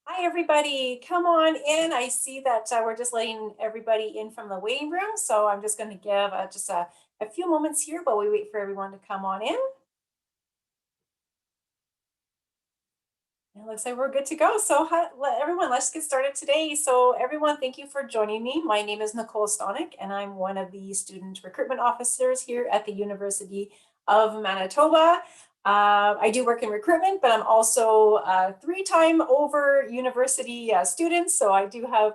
Hi, everybody. Come on in. I see that we're just letting everybody in from the waiting room. So I'm just going to give just a few moments here while we wait for everyone to come on in. It looks like we're good to go. So everyone, let's get started today. So everyone, thank you for joining me. My name is Nicole Stonick, and I'm one of the student recruitment officers here at the University of Manitoba. I do work in recruitment, but I'm also a three-time over university student. So I do have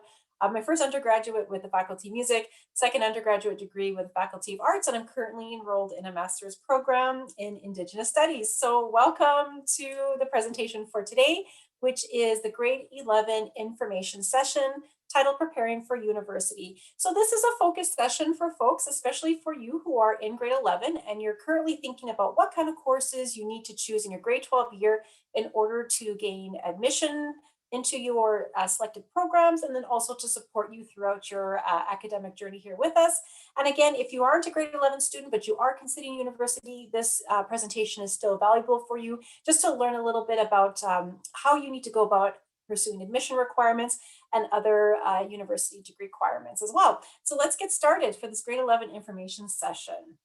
my first undergraduate with the Faculty of Music, second undergraduate degree with the Faculty of Arts, and I'm currently enrolled in a master's program in Indigenous Studies. So welcome to the presentation for today, which is the grade 11 information session titled Preparing for University. So this is a focused session for folks, especially for you who are in grade 11 and you're currently thinking about what kind of courses you need to choose in your grade 12 year in order to gain admission into your selected programs, and then also to support you throughout your academic journey here with us. And again, if you aren't a grade 11 student, but you are considering university, this presentation is still valuable for you, just to learn a little bit about how you need to go about pursuing admission requirements and other university degree requirements as well. So let's get started for this grade 11 information session.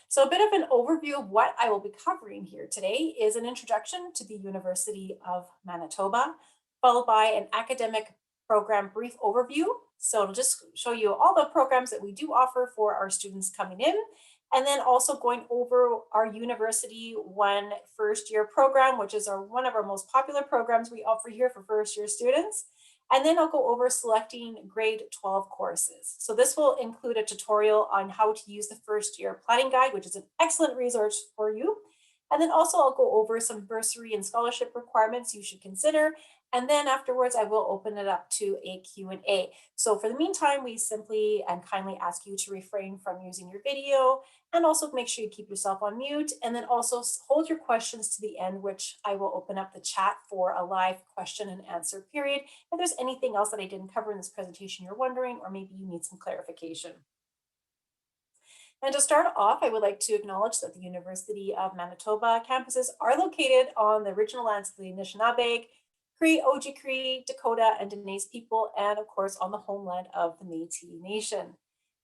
So a bit of an overview of what I will be covering here today is an introduction to the University of Manitoba, followed by an academic program brief overview. So it'll just show you all the programs that we do offer for our students coming in, and then also going over our University One first year program, which is one of our most popular programs we offer here for first year students. And then I'll go over selecting grade 12 courses. So this will include a tutorial on how to use the first year planning guide, which is an excellent resource for you. And then also I'll go over some bursary and scholarship requirements you should consider. And then afterwards, I will open it up to a Q&A. So for the meantime, we simply and kindly ask you to refrain from using your video, and also make sure you keep yourself on mute, and then also hold your questions to the end, which I will open up the chat for a live question and answer period. If there's anything else that I didn't cover in this presentation you're wondering, or maybe you need some clarification. And to start off, I would like to acknowledge that the University of Manitoba campuses are located on the original lands of the Anishinaabe, Cree, Oji-Cree, Dakota, and Dene people, and of course on the homeland of the Métis Nation.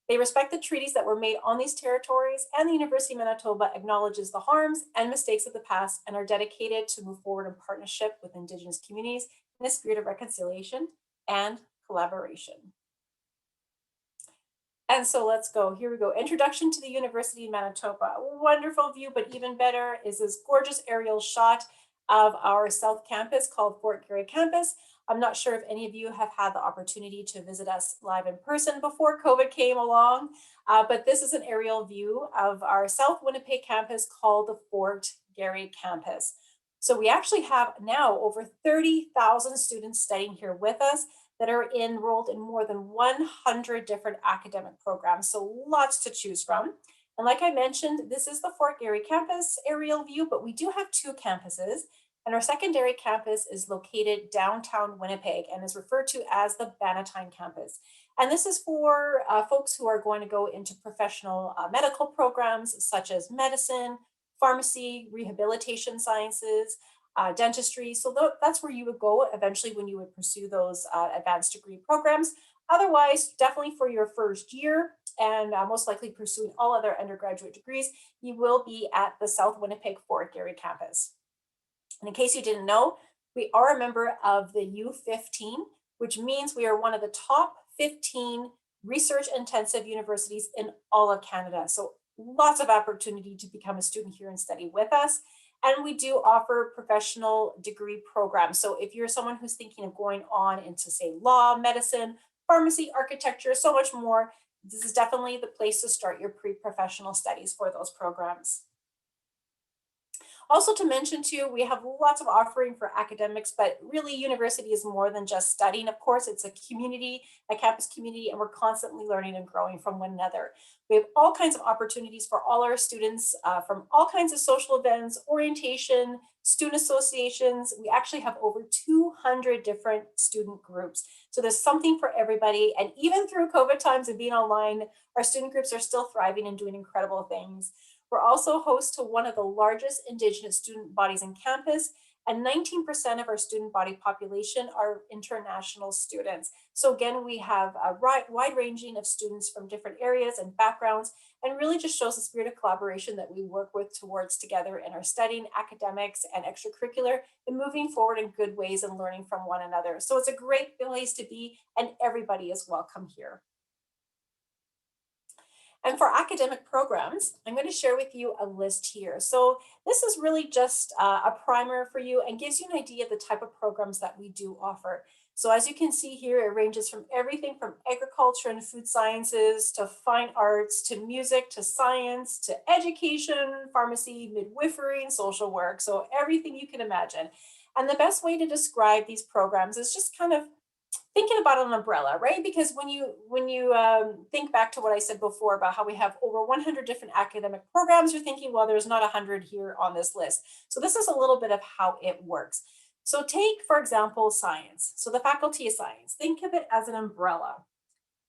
They respect the treaties that were made on these territories, and the University of Manitoba acknowledges the harms and mistakes of the past and are dedicated to move forward in partnership with Indigenous communities in a spirit of reconciliation and collaboration. And so let's go. Here we go. Introduction to the University of Manitoba. Wonderful view, but even better is this gorgeous aerial shot of our South Campus called Fort Garry Campus. I'm not sure if any of you have had the opportunity to visit us live in person before COVID came along, but this is an aerial view of our South Winnipeg campus called the Fort Garry Campus. So we actually have now over 30,000 students studying here with us that are enrolled in more than 100 different academic programs, so lots to choose from. And like I mentioned, this is the Fort Garry campus aerial view, but we do have two campuses. And our secondary campus is located downtown Winnipeg and is referred to as the Bannatyne campus. And this is for folks who are going to go into professional medical programs such as medicine, pharmacy, rehabilitation sciences, dentistry. So that's where you would go eventually when you would pursue those advanced degree programs. Otherwise, definitely for your first year and most likely pursuing all other undergraduate degrees, you will be at the South Winnipeg Fort Garry campus. And in case you didn't know, we are a member of the U15, which means we are one of the top 15 research intensive universities in all of Canada. So lots of opportunity to become a student here and study with us. And we do offer professional degree programs. So if you're someone who's thinking of going on into, say, law, medicine, pharmacy, architecture, so much more, this is definitely the place to start your pre-professional studies for those programs. Also to mention too, we have lots of offering for academics, but really university is more than just studying. Of course, it's a community, a campus community, and we're constantly learning and growing from one another. We have all kinds of opportunities for all our students from all kinds of social events, orientation, student associations. We actually have over 200 different student groups. So there's something for everybody. And even through COVID times and being online, our student groups are still thriving and doing incredible things. We're also host to one of the largest Indigenous student bodies in campus, and 19% of our student body population are international students. So again, we have a wide ranging of students from different areas and backgrounds, and really just shows the spirit of collaboration that we work with towards together in our studying, academics, and extracurricular, and moving forward in good ways and learning from one another. So it's a great place to be, and everybody is welcome here. And for academic programs, I'm going to share with you a list here. So this is really just a primer for you and gives you an idea of the type of programs that we do offer. So as you can see here, it ranges from everything from agriculture and food sciences to fine arts, to music, to science, to education, pharmacy, midwifery, and social work. So everything you can imagine. And the best way to describe these programs is just kind of thinking about an umbrella, right? Because when you think back to what I said before about how we have over 100 different academic programs, you're thinking, well, there's not 100 here on this list. So this is a little bit of how it works. So take, for example, science. So the Faculty of Science, think of it as an umbrella.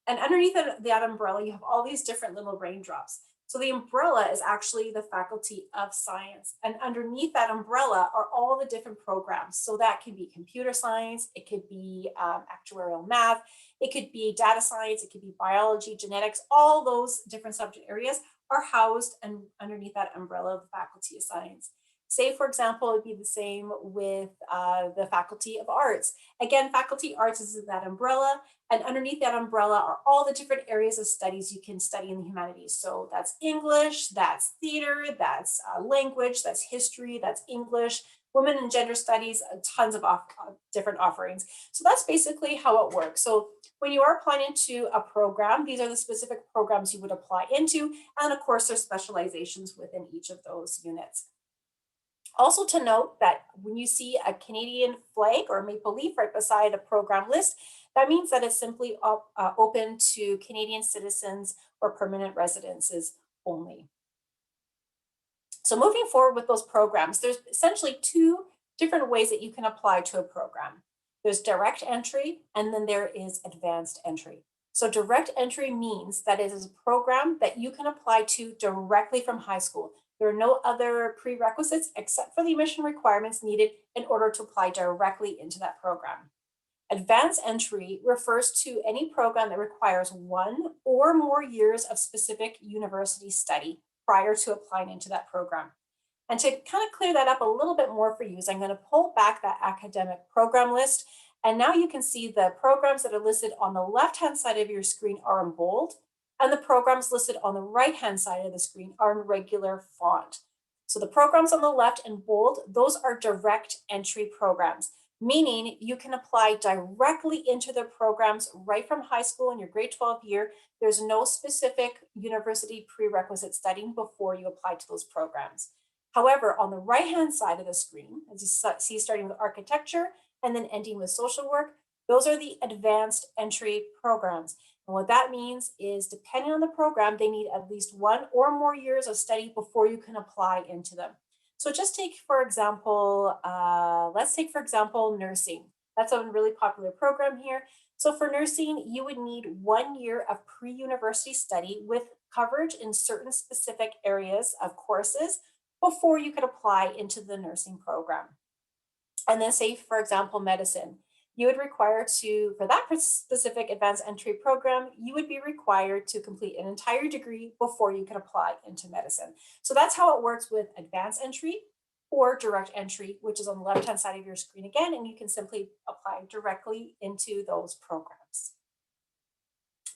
And underneath that umbrella, you have all these different little raindrops. So the umbrella is actually the Faculty of Science. And underneath that umbrella are all the different programs. So that can be computer science, it could be actuarial math, it could be data science, it could be biology, genetics, all those different subject areas are housed and underneath that umbrella of the Faculty of Science. Say, for example, it'd be the same with the Faculty of Arts. Again, Faculty Arts is that umbrella, and underneath that umbrella are all the different areas of studies you can study in the humanities. So that's English, that's theater, that's language, that's history, that's English, women and gender studies, tons of different offerings. So that's basically how it works. So when you are applying into a program, these are the specific programs you would apply into. And of course, there's specializations within each of those units. Also to note that when you see a Canadian flag or maple leaf right beside a program list, that means that it's simply open to Canadian citizens or permanent residences only. So moving forward with those programs, there's essentially two different ways that you can apply to a program. There's direct entry, and then there is advanced entry. So direct entry means that it is a program that you can apply to directly from high school. There are no other prerequisites except for the admission requirements needed in order to apply directly into that program. Advanced entry refers to any program that requires 1 or more years of specific university study prior to applying into that program. And to kind of clear that up a little bit more for you is I'm going to pull back that academic program list. And now you can see the programs that are listed on the left-hand side of your screen are in bold, and the programs listed on the right-hand side of the screen are in regular font. So the programs on the left in bold, those are direct entry programs, meaning you can apply directly into the programs right from high school in your grade 12 year. There's no specific university prerequisite studying before you apply to those programs. However, on the right-hand side of the screen, as you see, starting with architecture and then ending with social work, those are the advanced entry programs. And what that means is, depending on the program, they need at least 1 or more years of study before you can apply into them. So just take, for example, let's take, for example, nursing. That's a really popular program here. So for nursing, you would need 1 year of pre-university study with coverage in certain specific areas of courses before you could apply into the nursing program. And then say, for example, medicine, you would require to, for that specific advanced entry program, you would be required to complete an entire degree before you can apply into medicine. So that's how it works with advanced entry or direct entry, which is on the left-hand side of your screen again, and you can simply apply directly into those programs.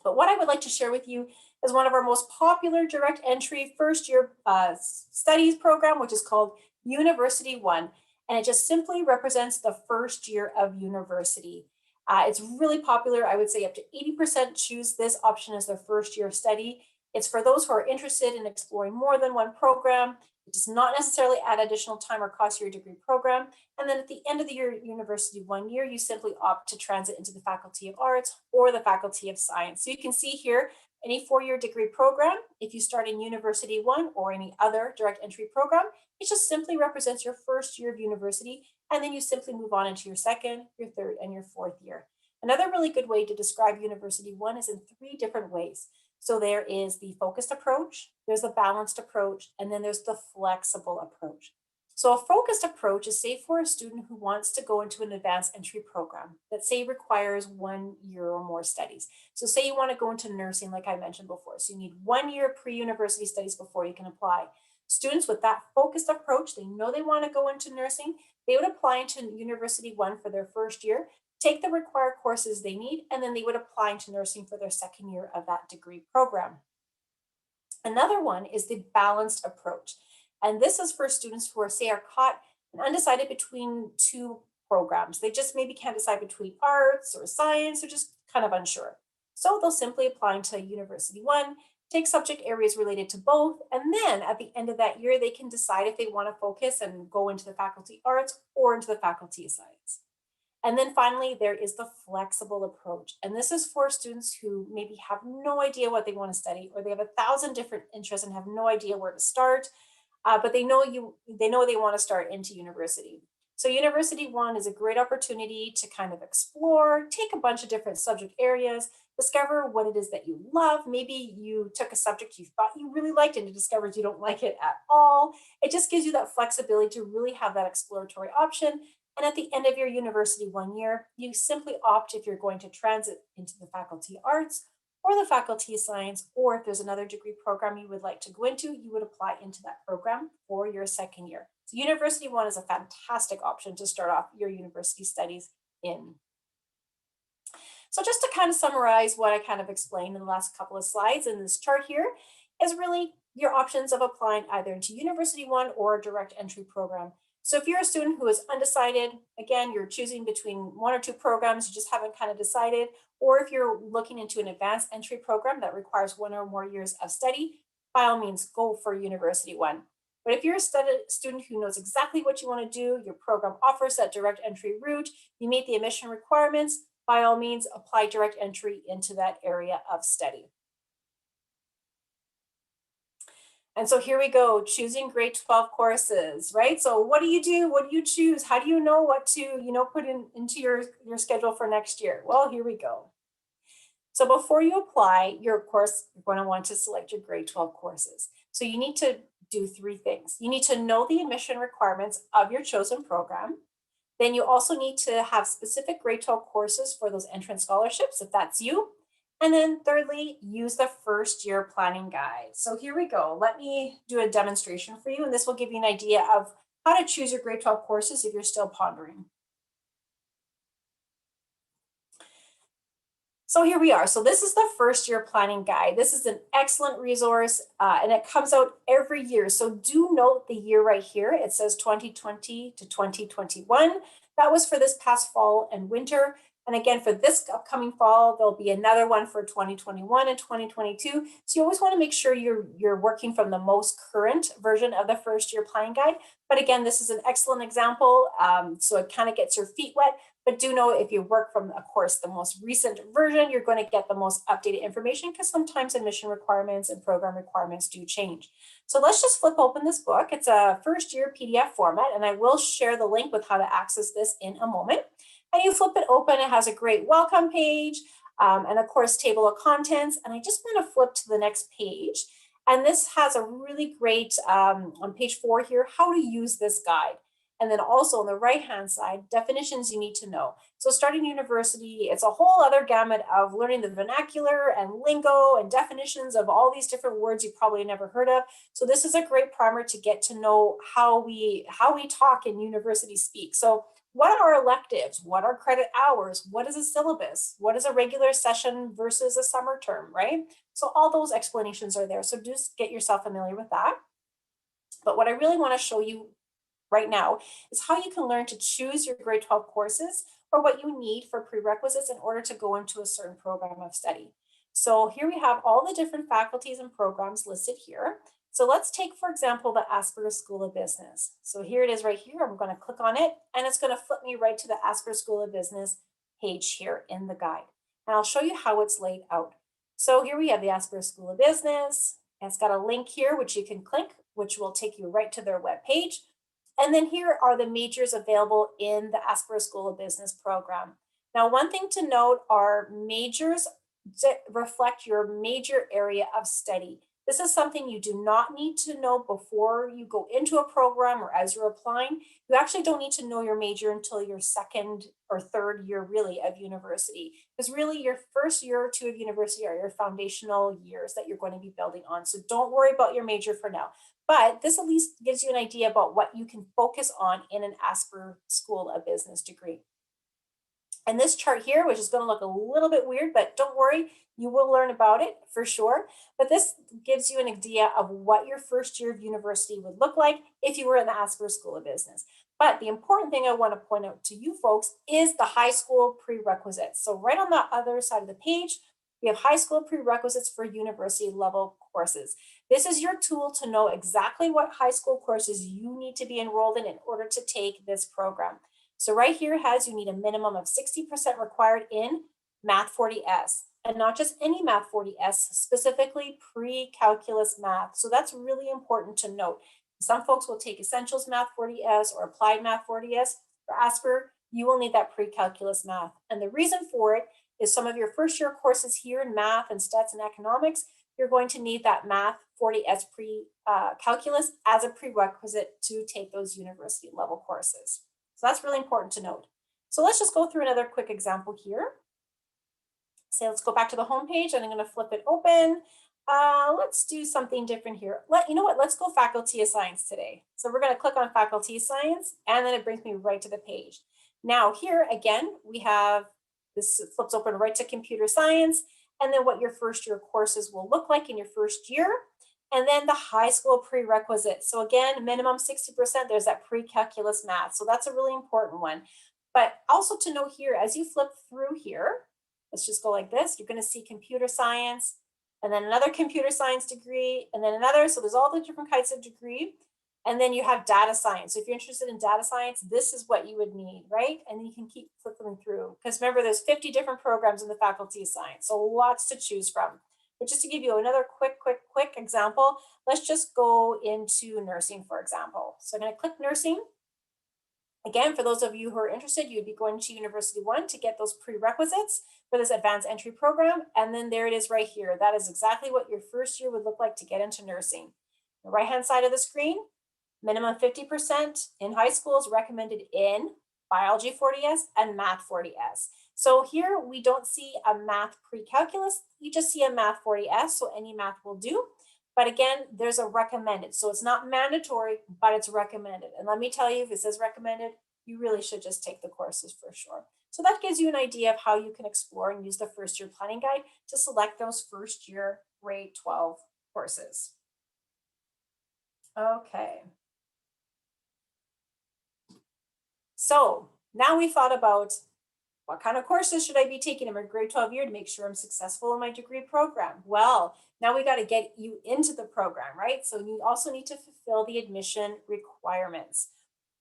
But what I would like to share with you is one of our most popular direct entry first year studies program, which is called University One. And it just simply represents the first year of university. It's really popular. I would say up to 80% choose this option as their first year of study. It's for those who are interested in exploring more than one program. It does not necessarily add additional time or cost to your degree program. And then at the end of the year, university 1 year, you simply opt to transit into the Faculty of Arts or the Faculty of Science. So you can see here, any 4-year degree program, if you start in University 1 or any other direct entry program, it just simply represents your first year of university, and then you simply move on into your second, your third, and your fourth year. Another really good way to describe University 1 is in 3 different ways. So there is the focused approach, there's the balanced approach, and then there's the flexible approach. So a focused approach is say for a student who wants to go into an advanced entry program that say requires 1 year or more studies. So say you want to go into nursing, like I mentioned before. So you need 1 year pre-university studies before you can apply. Students with that focused approach, they know they want to go into nursing, they would apply into University One for their first year, take the required courses they need, and then they would apply into nursing for their second year of that degree program. Another one is the balanced approach. And this is for students who are, say, are caught and undecided between two programs. They just maybe can't decide between arts or science or just kind of unsure. So they'll simply apply into University One, take subject areas related to both, and then at the end of that year, they can decide if they want to focus and go into the faculty arts or into the faculty of science. And then finally, there is the flexible approach. And this is for students who maybe have no idea what they want to study, or they have 1,000 different interests and have no idea where to start, but they know they want to start into university. So University One is a great opportunity to kind of explore, take a bunch of different subject areas, discover what it is that you love. Maybe you took a subject you thought you really liked and you discovered you don't like it at all. It just gives you that flexibility to really have that exploratory option. And at the end of your University 1 year, you simply opt if you're going to transit into the Faculty of Arts or the Faculty of Science, or if there's another degree program you would like to go into, you would apply into that program for your second year. So University One is a fantastic option to start off your university studies in. So just to kind of summarize what I kind of explained in the last couple of slides in this chart here is really your options of applying either into University One or a direct entry program. So if you're a student who is undecided, again, you're choosing between one or two programs, you just haven't kind of decided, or if you're looking into an advanced entry program that requires 1 or more years of study, by all means, go for University One. But if you're a student who knows exactly what you want to do, your program offers that direct entry route, you meet the admission requirements, by all means, apply direct entry into that area of study. And so here we go, choosing grade 12 courses, right? So what do you do? What do you choose? How do you know what to, put into your schedule for next year? Well, here we go. So before you apply, you're of course going to want to select your grade 12 courses. So you need to do three things. You need to know the admission requirements of your chosen program. Then you also need to have specific grade 12 courses for those entrance scholarships, if that's you. And then thirdly, use the first year planning guide. So here we go. Let me do a demonstration for you, and this will give you an idea of how to choose your grade 12 courses if you're still pondering. So here we are. So this is the first year planning guide. This is an excellent resource and it comes out every year. So do note the year right here. It says 2020 to 2021. That was for this past fall and winter. And again, for this upcoming fall, there'll be another one for 2021 and 2022. So you always want to make sure you're working from the most current version of the first year planning guide. But again, this is an excellent example. So it kind of gets your feet wet. But do know if you work from, of course, the most recent version, you're going to get the most updated information because sometimes admission requirements and program requirements do change. So let's just flip open this book. It's a first year PDF format, and I will share the link with how to access this in a moment. And you flip it open, it has a great welcome page and of course, table of contents. And I just want to flip to the next page. And this has a really great, on page 4 here, how to use this guide. And then also on the right-hand side, definitions you need to know. So starting university, it's a whole other gamut of learning the vernacular and lingo and definitions of all these different words you probably never heard of. So this is a great primer to get to know how we talk in university speak. So what are electives? What are credit hours? What is a syllabus? What is a regular session versus a summer term, right? So all those explanations are there. So just get yourself familiar with that. But what I really want to show you right now is how you can learn to choose your grade 12 courses or what you need for prerequisites in order to go into a certain program of study. So here we have all the different faculties and programs listed here. So let's take, for example, the Asper School of Business. So here it is right here. I'm going to click on it and it's going to flip me right to the Asper School of Business page here in the guide. And I'll show you how it's laid out. So here we have the Asper School of Business. And it's got a link here, which you can click, which will take you right to their webpage. And then here are the majors available in the Asper School of Business program. Now, one thing to note are majors reflect your major area of study. This is something you do not need to know before you go into a program or as you're applying. You actually don't need to know your major until your second or third year really of university, because really your first year or two of university are your foundational years that you're going to be building on. So don't worry about your major for now. But this at least gives you an idea about what you can focus on in an Asper School of Business degree. And this chart here, which is going to look a little bit weird, but don't worry, you will learn about it for sure. But this gives you an idea of what your first year of university would look like if you were in the Asper School of Business. But the important thing I want to point out to you folks is the high school prerequisites. So right on the other side of the page, we have high school prerequisites for university level courses. This is your tool to know exactly what high school courses you need to be enrolled in order to take this program. So right here has you need a minimum of 60% required in Math 40S, and not just any Math 40S, specifically pre-calculus math. So that's really important to note. Some folks will take Essentials Math 40S or Applied Math 40S. For Asper, you will need that pre-calculus math. And the reason for it is some of your first year courses here in math and stats and economics, you're going to need that Math 40S pre-calculus as a prerequisite to take those university level courses. So that's really important to note. So let's just go through another quick example here. Say, let's go back to the home page and I'm going to flip it open. Let's do something different here. You know what? Let's go Faculty of Science today. So we're going to click on Faculty of Science, and then it brings me right to the page. Now here again, we have this flips open right to Computer Science, and then what your first year courses will look like in your first year. And then the high school prerequisites. So again, minimum 60%, there's that pre-calculus math. So that's a really important one. But also to note here, as you flip through here, let's just go like this, you're gonna see computer science, and then another computer science degree, and then another. So there's all the different kinds of degree. And then you have data science. So if you're interested in data science, this is what you would need, right? And then you can keep flipping through. Because remember, there's 50 different programs in the Faculty of Science. So lots to choose from. But just to give you another quick example, let's just go into nursing, for example. So I'm going to click nursing. Again, for those of you who are interested, you'd be going to University 1 to get those prerequisites for this advanced entry program. And then there it is right here. That is exactly what your first year would look like to get into nursing. The right-hand side of the screen, minimum 50% in high school is recommended in Biology 40S and Math 40S. So here we don't see a math pre-calculus, you just see a Math 40S, so any math will do. But again, there's a recommended. So it's not mandatory, but it's recommended. And let me tell you, if it says recommended, you really should just take the courses for sure. So that gives you an idea of how you can explore and use the first year planning guide to select those first year grade 12 courses. Okay. So now we thought about what kind of courses should I be taking in my grade 12 year to make sure I'm successful in my degree program? Well, now we got to get you into the program, right? So you also need to fulfill the admission requirements.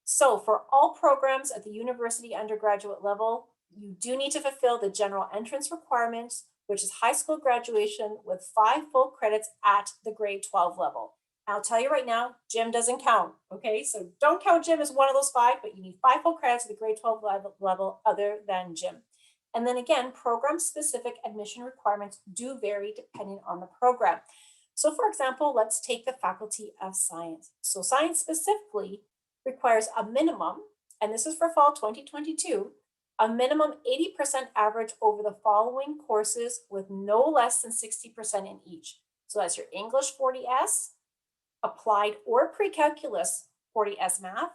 So for all programs at the university undergraduate level, you do need to fulfill the general entrance requirements, which is high school graduation with 5 full credits at the grade 12 level. I'll tell you right now, gym doesn't count, okay? So don't count gym as one of those 5, but you need 5 full credits at the grade 12 level other than gym. And then again, program-specific admission requirements do vary depending on the program. So for example, let's take the Faculty of Science. So science specifically requires a minimum, and this is for fall 2022, a minimum 80% average over the following courses with no less than 60% in each. So that's your English 40S, Applied or Pre-Calculus 40S Math,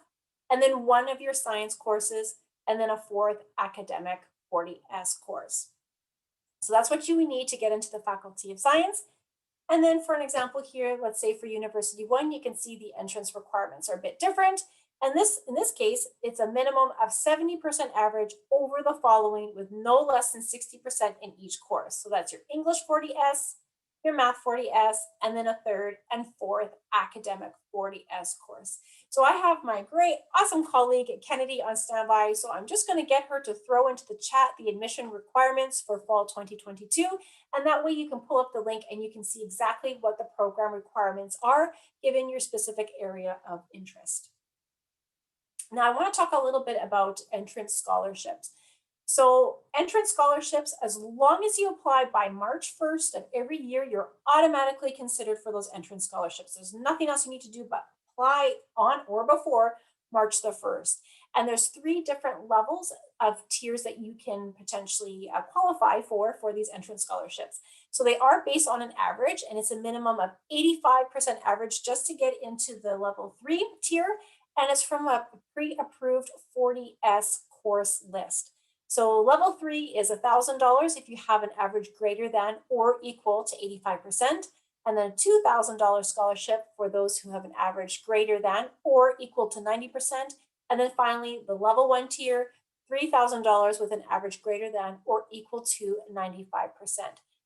and then one of your science courses, and then a 4th academic 40S course. So that's what you need to get into the Faculty of Science. And then for an example here, let's say for University 1, you can see the entrance requirements are a bit different. And in this case, it's a minimum of 70% average over the following with no less than 60% in each course. So that's your English 40S, your Math 40S, and then a 3rd and 4th academic 40S course. So I have my great, awesome colleague at Kennedy on standby. So I'm just going to get her to throw into the chat the admission requirements for fall 2022. And that way you can pull up the link and you can see exactly what the program requirements are given your specific area of interest. Now I want to talk a little bit about entrance scholarships. So entrance scholarships, as long as you apply by March 1st of every year, you're automatically considered for those entrance scholarships. There's nothing else you need to do but apply on or before March the 1st. And there's 3 different levels of tiers that you can potentially qualify for these entrance scholarships. So they are based on an average, and it's a minimum of 85% average just to get into the level 3 tier. And it's from a pre-approved 40S course list. So level 3 is $1,000 if you have an average greater than or equal to 85%, and then a $2,000 scholarship for those who have an average greater than or equal to 90%. And then finally, the level 1 tier, $3,000 with an average greater than or equal to 95%.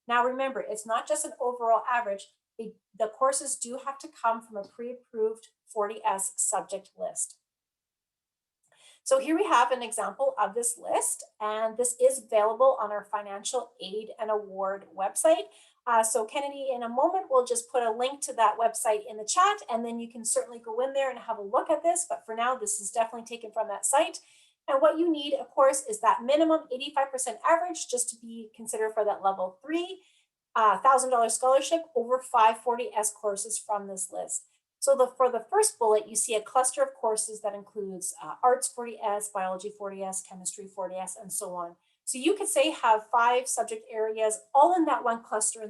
Now remember, it's not just an overall average. The courses do have to come from a pre-approved 40S subject list. So here we have an example of this list, and this is available on our financial aid and award website. So Kennedy, in a moment, we'll just put a link to that website in the chat, and then you can certainly go in there and have a look at this. But for now, this is definitely taken from that site. And what you need, of course, is that minimum 85% average just to be considered for that level 3 $1,000 scholarship over 540S courses from this list. So for the first bullet, you see a cluster of courses that includes arts 40S, biology 40S, chemistry 40S, and so on. So you could say have 5 subject areas all in that one cluster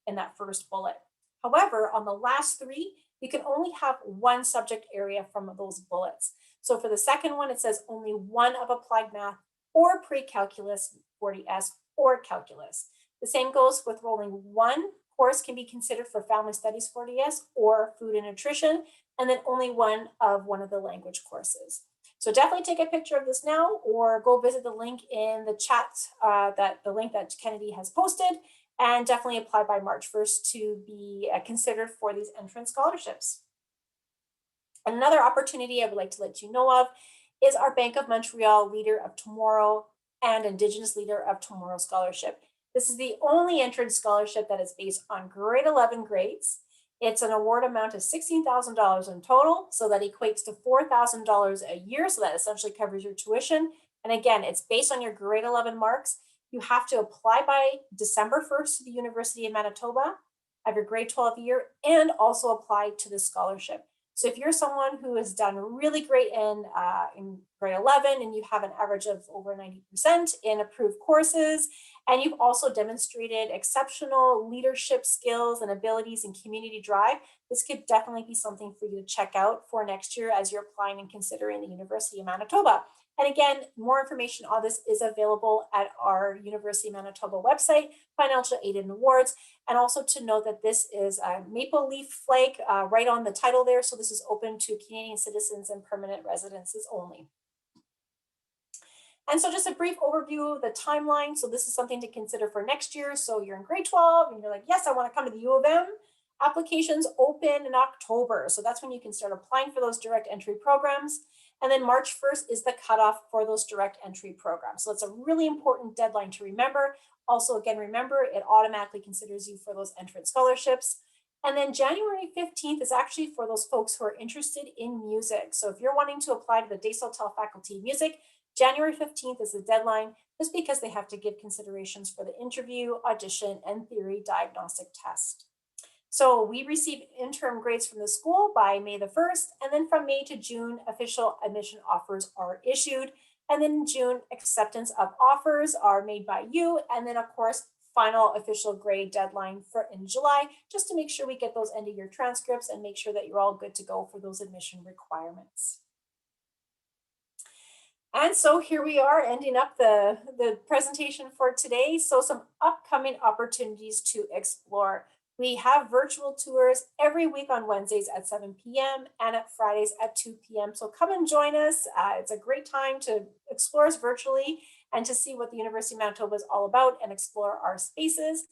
in that first bullet. However, on the last 3, you can only have 1 subject area from those bullets. So for the second one, it says only 1 of applied math or pre-calculus 40S or calculus. The same goes with rolling 1 course can be considered for family studies 40S or food and nutrition, and then only one of the language courses. So definitely take a picture of this now, or go visit the link in the chat, the link that Kennedy has posted, and definitely apply by March 1st to be considered for these entrance scholarships. Another opportunity I would like to let you know of is our Bank of Montreal Leader of Tomorrow and Indigenous Leader of Tomorrow Scholarship. This is the only entrance scholarship that is based on grade 11 grades. It's an award amount of $16,000 in total, so that equates to $4,000 a year, so that essentially covers your tuition. And again, it's based on your grade 11 marks. You have to apply by December 1st to the University of Manitoba, have your grade 12 year, and also apply to the scholarship. So if you're someone who has done really great in grade 11 and you have an average of over 90% in approved courses, and you've also demonstrated exceptional leadership skills and abilities in community drive, this could definitely be something for you to check out for next year as you're applying and considering the University of Manitoba. And again, more information on this is available at our University of Manitoba website, Financial Aid and Awards. And also to note that this is a maple leaf flag right on the title there. So this is open to Canadian citizens and permanent residences only. And so just a brief overview of the timeline. So this is something to consider for next year. So you're in grade 12 and you're like, yes, I want to come to the U of M. Applications open in October. So that's when you can start applying for those direct entry programs. And then March 1st is the cutoff for those direct entry programs. So it's a really important deadline to remember. Also, again, remember, it automatically considers you for those entrance scholarships. And then January 15th is actually for those folks who are interested in music. So if you're wanting to apply to the Des Sautel Faculty of Music, January 15th is the deadline, just because they have to give considerations for the interview, audition, and theory diagnostic test. So we receive interim grades from the school by May the 1st, and then from May to June, official admission offers are issued. And then in June, acceptance of offers are made by you. And then of course, final official grade deadline for in July, just to make sure we get those end of year transcripts and make sure that you're all good to go for those admission requirements. And so here we are ending up the presentation for today. So some upcoming opportunities to explore. We have virtual tours every week on Wednesdays at 7 p.m. and at Fridays at 2 p.m. So come and join us. It's a great time to explore us virtually and to see what the University of Manitoba is all about and explore our spaces.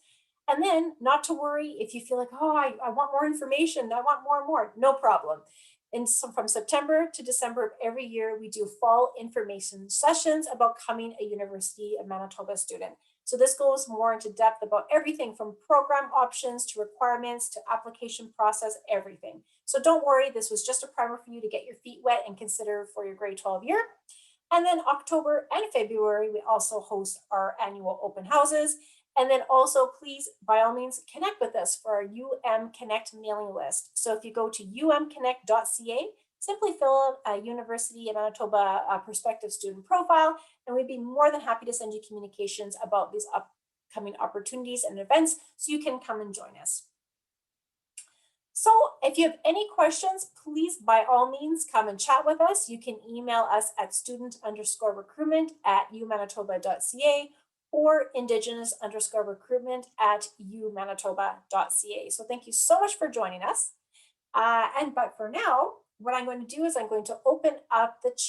And then not to worry if you feel like, oh, I want more information, I want more and more, no problem. And so from September to December of every year, we do fall information sessions about becoming a University of Manitoba student. So this goes more into depth about everything from program options to requirements to application process, everything. So don't worry, this was just a primer for you to get your feet wet and consider for your grade 12 year. And then October and February, we also host our annual open houses. And then also, please, by all means, connect with us for our Connect mailing list. So if you go to umconnect.ca, simply fill out a University of Manitoba prospective student profile, and we'd be more than happy to send you communications about these upcoming opportunities and events so you can come and join us. So if you have any questions, please, by all means, come and chat with us. You can email us at student_recruitment@umanitoba.ca or indigenous_recruitment@umanitoba.ca. So thank you so much for joining us. But for now, what I'm going to do is I'm going to open up the